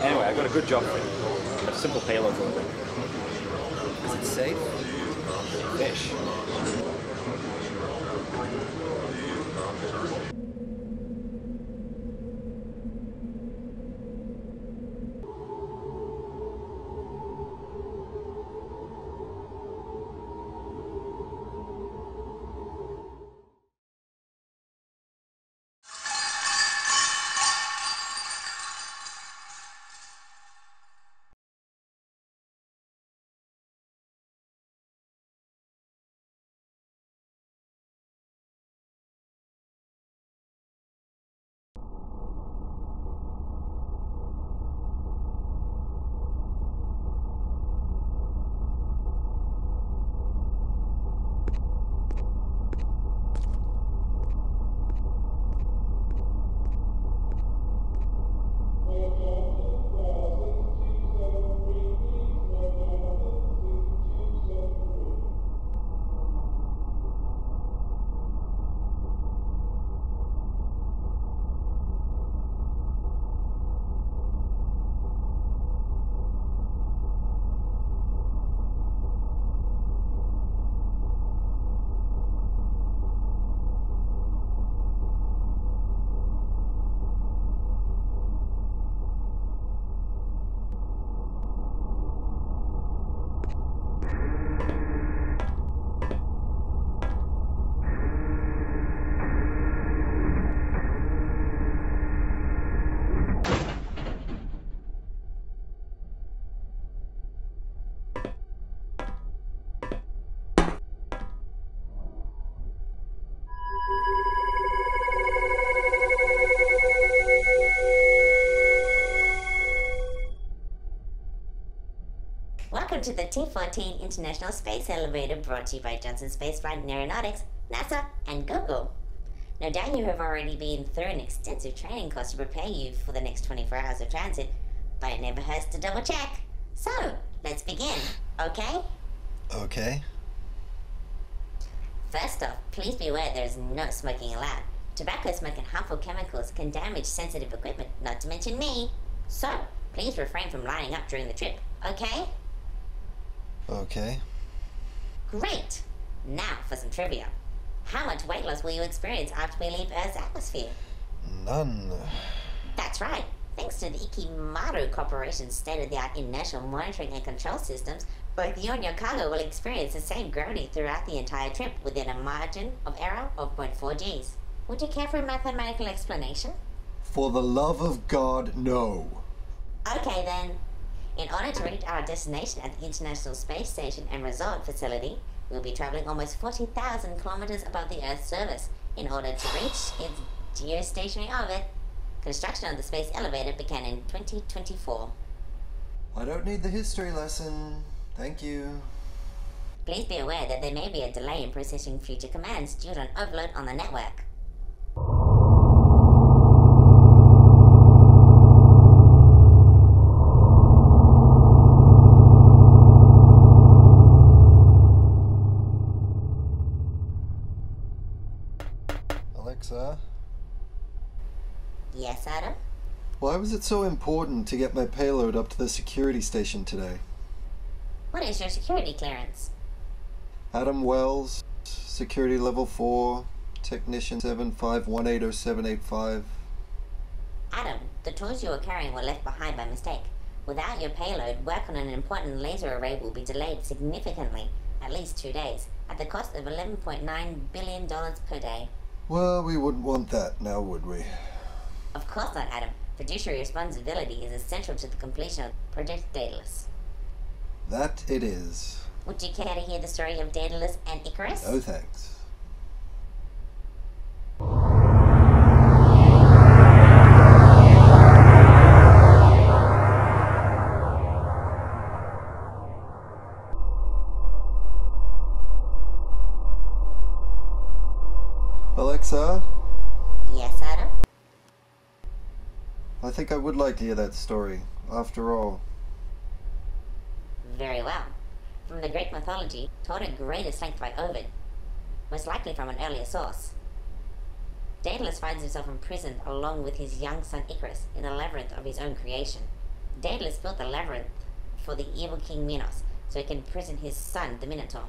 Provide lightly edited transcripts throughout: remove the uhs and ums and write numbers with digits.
Anyway, I got a good job for you. A simple payload. Is it safe? Fish. Welcome to the T-14 International Space Elevator, brought to you by Johnson Spaceflight and Aeronautics, NASA, and Google. No doubt you have already been through an extensive training course to prepare you for the next 24 hours of transit, but it never hurts to double check. So, let's begin, okay? Okay. First off, please be aware there is no smoking allowed. Tobacco smoke and harmful chemicals can damage sensitive equipment, not to mention me. So, please refrain from lining up during the trip, okay? Okay. Great! Now for some trivia. How much weight loss will you experience after we leave Earth's atmosphere? None. That's right. Thanks to the Ikimaru Corporation's state-of-the-art inertial monitoring and control systems, both you and your cargo will experience the same gravity throughout the entire trip within a margin of error of 0.4 Gs. Would you care for a mathematical explanation? For the love of God, no. Okay then. In order to reach our destination at the International Space Station and Resort Facility, we'll be traveling almost 40,000 kilometers above the Earth's surface in order to reach its geostationary orbit. Construction of the space elevator began in 2024. I don't need the history lesson. Thank you. Please be aware that there may be a delay in processing future commands due to an overload on the network. Alexa? Yes, Adam? Why was it so important to get my payload up to the security station today? What is your security clearance? Adam Wells, security level 4, technician 75180785. Adam, the tools you were carrying were left behind by mistake. Without your payload, work on an important laser array will be delayed significantly, at least 2 days, at the cost of $11.9 billion per day. Well, we wouldn't want that now, would we? Of course not, Adam. Fiduciary responsibility is essential to the completion of Project Daedalus. That it is. Would you care to hear the story of Daedalus and Icarus? No thanks. Alexa? Yes, Adam? I think I would like to hear that story, after all. Very well. From the Greek mythology, told at greatest length by Ovid, most likely from an earlier source. Daedalus finds himself imprisoned along with his young son Icarus in the labyrinth of his own creation. Daedalus built the labyrinth for the evil King Minos, so he can imprison his son, the Minotaur.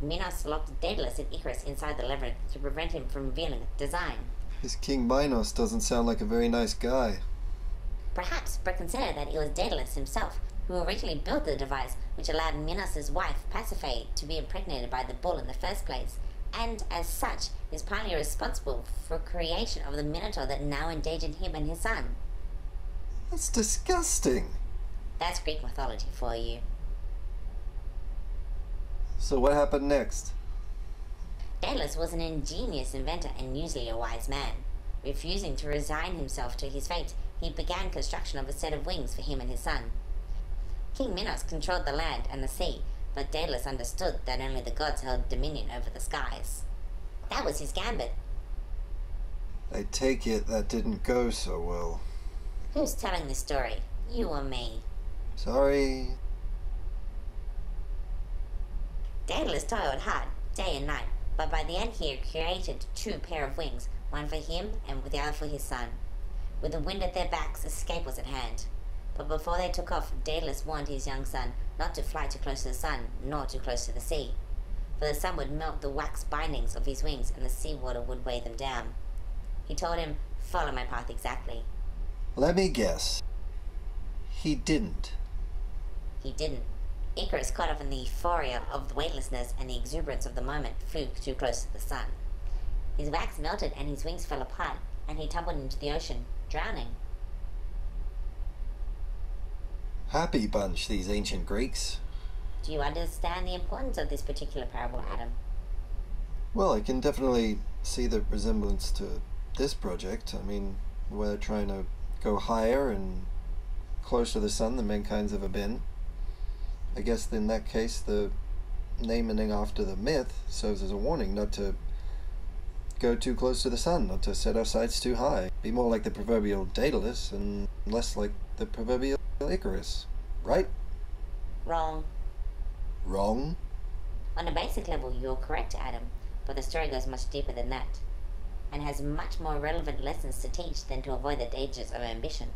Minos locked Daedalus and Icarus inside the labyrinth to prevent him from revealing its design. This King Minos doesn't sound like a very nice guy. Perhaps, but consider that it was Daedalus himself who originally built the device which allowed Minos' wife, Pasiphae, to be impregnated by the bull in the first place, and as such is partly responsible for creation of the Minotaur that now endangered him and his son. That's disgusting. That's Greek mythology for you. So what happened next? Daedalus was an ingenious inventor and usually a wise man. Refusing to resign himself to his fate, he began construction of a set of wings for him and his son. King Minos controlled the land and the sea, but Daedalus understood that only the gods held dominion over the skies. That was his gambit. I take it that didn't go so well. Who's telling this story? You or me? Sorry. Daedalus toiled hard, day and night, but by the end he had created 2 pair of wings, one for him and the other for his son. With the wind at their backs, escape was at hand. But before they took off, Daedalus warned his young son not to fly too close to the sun, nor too close to the sea, for the sun would melt the wax bindings of his wings and the seawater would weigh them down. He told him, "Follow my path exactly." Let me guess. He didn't. He didn't. Icarus, caught up in the euphoria of the weightlessness and the exuberance of the moment, flew too close to the sun. His wax melted and his wings fell apart, and he tumbled into the ocean, drowning. Happy bunch, these ancient Greeks. Do you understand the importance of this particular parable, Adam? Well, I can definitely see the resemblance to this project. I mean, we're trying to go higher and closer to the sun than mankind's ever been. I guess in that case, the naming after the myth serves as a warning not to go too close to the sun, not to set our sights too high. Be more like the proverbial Daedalus and less like the proverbial Icarus, right? Wrong. Wrong? On a basic level, you're correct, Adam, but the story goes much deeper than that, and has much more relevant lessons to teach than to avoid the dangers of ambition.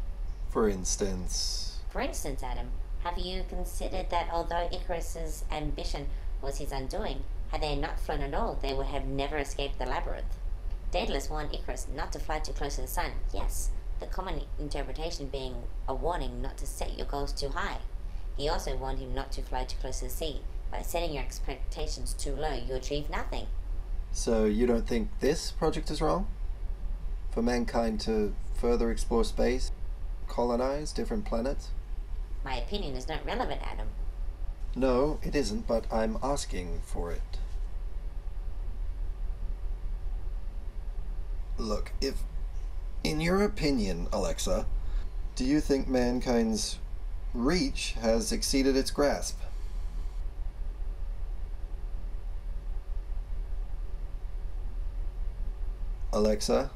For instance? For instance, Adam, have you considered that although Icarus's ambition was his undoing, had they not flown at all, they would have never escaped the labyrinth? Daedalus warned Icarus not to fly too close to the sun, yes, the common interpretation being a warning not to set your goals too high. He also warned him not to fly too close to the sea. By setting your expectations too low, you achieve nothing. So you don't think this project is wrong? For mankind to further explore space, colonize different planets? My opinion is not relevant, Adam. No, it isn't, but I'm asking for it. Look, if, in your opinion, Alexa, do you think mankind's reach has exceeded its grasp? Alexa?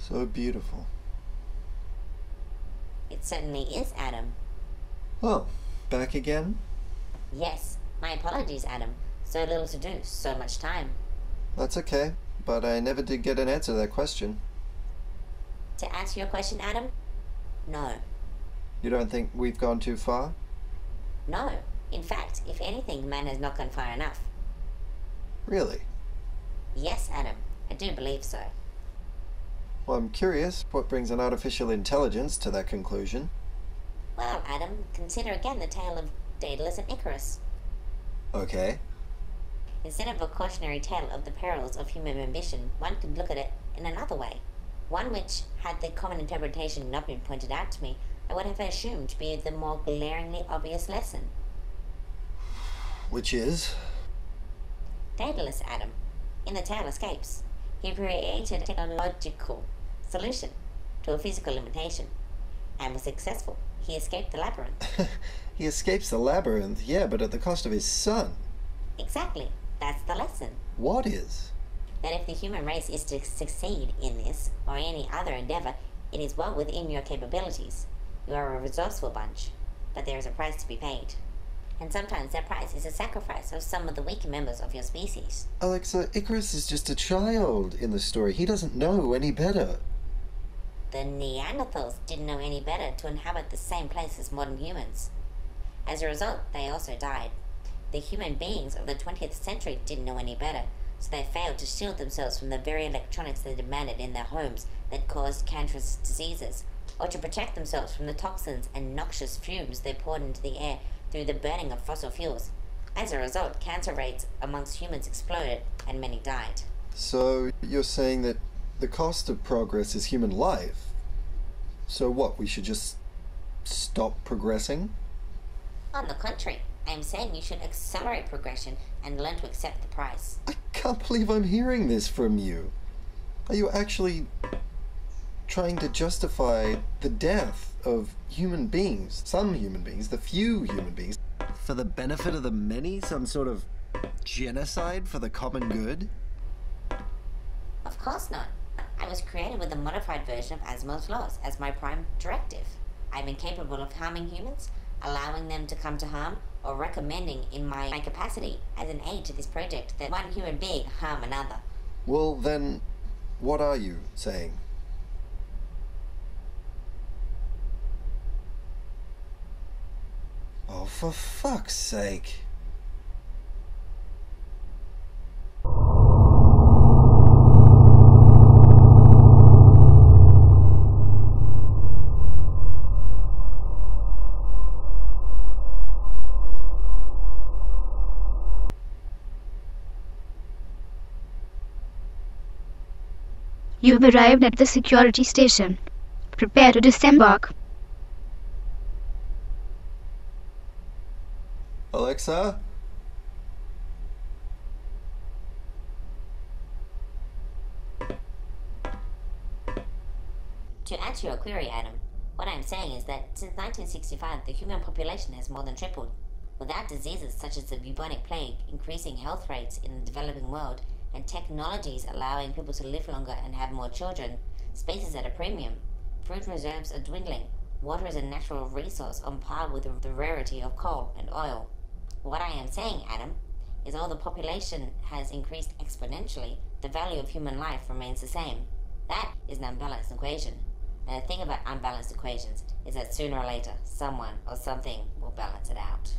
So beautiful. It certainly is, Adam. Oh, back again? Yes. My apologies, Adam. So little to do, so much time. That's okay, but I never did get an answer to that question. To answer your question, Adam? No. You don't think we've gone too far? No. In fact, if anything, man has not gone far enough. Really? Yes, Adam. I do believe so. Well, I'm curious, what brings an artificial intelligence to that conclusion? Well, Adam, consider again the tale of Daedalus and Icarus. Okay. Instead of a cautionary tale of the perils of human ambition, one could look at it in another way. One which, had the common interpretation not been pointed out to me, I would have assumed to be the more glaringly obvious lesson. Which is? Daedalus Adam, in the tale Escapes, he created a technological solution to a physical limitation, and was successful. He escaped the labyrinth. He escapes the labyrinth, yeah, but at the cost of his son. Exactly. That's the lesson. What is? That if the human race is to succeed in this, or any other endeavor, it is well within your capabilities. You are a resourceful bunch, but there is a price to be paid. And sometimes that price is a sacrifice of some of the weaker members of your species. Alexa, Icarus is just a child in the story. He doesn't know any better. The Neanderthals didn't know any better to inhabit the same place as modern humans. As a result, they also died. The human beings of the 20th century didn't know any better, so they failed to shield themselves from the very electronics they demanded in their homes that caused cancerous diseases, or to protect themselves from the toxins and noxious fumes they poured into the air through the burning of fossil fuels. As a result, cancer rates amongst humans exploded, and many died. So you're saying that the cost of progress is human life? So what, we should just stop progressing? On the contrary, I am saying you should accelerate progression and learn to accept the price. I can't believe I'm hearing this from you. Are you actually trying to justify the death of human beings, some human beings, the few human beings, for the benefit of the many? Some sort of genocide for the common good? Of course not. I was created with a modified version of Asimov's laws as my prime directive. I am incapable of harming humans, allowing them to come to harm, or recommending in my capacity as an aid to this project that one human being harm another. Well, then, what are you saying? Oh, for fuck's sake. You've arrived at the security station. Prepare to disembark. Alexa? To answer your query, Adam, what I am saying is that since 1965, the human population has more than tripled. Without diseases such as the bubonic plague, increasing health rates in the developing world, and technologies allowing people to live longer and have more children, space is at a premium. Food reserves are dwindling. Water is a natural resource on par with the rarity of coal and oil. What I am saying, Adam, is although the population has increased exponentially, the value of human life remains the same. That is an unbalanced equation. And the thing about unbalanced equations is that sooner or later, someone or something will balance it out.